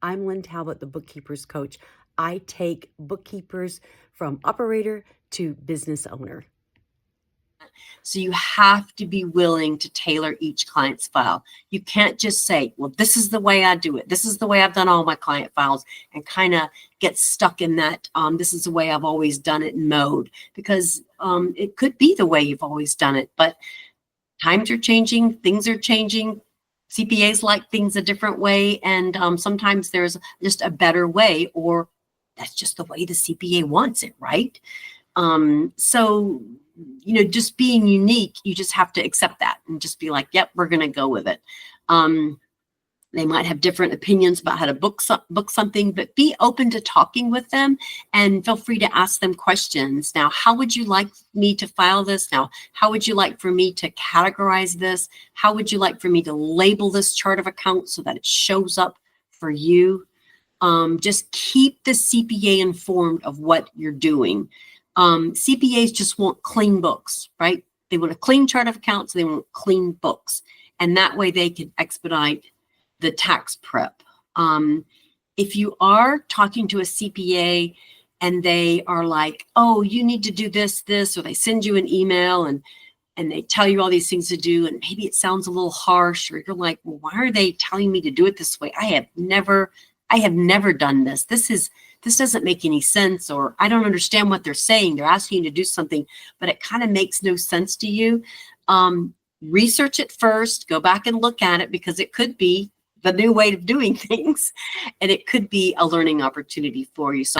I'm Lynn Talbott, the Bookkeepers Coach. I take bookkeepers from operator to business owner. So you have to be willing to tailor each client's file. You can't just say, well, this is the way I do it. This is the way I've done all my client files, and kind of get stuck in that, this is the way I've always done it mode, because it could be the way you've always done it, but times are changing, things are changing. CPAs like things a different way, and sometimes there's just a better way, or that's just the way the CPA wants it, right? So, just being unique, you just have to accept that and just be like, yep, we're going to go with it. They might have different opinions about how to book something, but be open to talking with them and feel free to ask them questions. Now, how would you like me to file this? Now, how would you like for me to categorize this? How would you like for me to label this chart of accounts so that it shows up for you? Just keep the CPA informed of what you're doing. CPAs just want clean books, right? They want a clean chart of accounts. They want clean books. And that way they can expedite the tax prep. If you are talking to a CPA and they are like, oh, you need to do this, or they send you an email and they tell you all these things to do, and maybe it sounds a little harsh, or you're like, well, why are they telling me to do it this way? I have never done this. This doesn't make any sense, or I don't understand what they're saying. They're asking you to do something, but it kind of makes no sense to you. Research it first, go back and look at it, because it could be the new way of doing things, and it could be a learning opportunity for you. So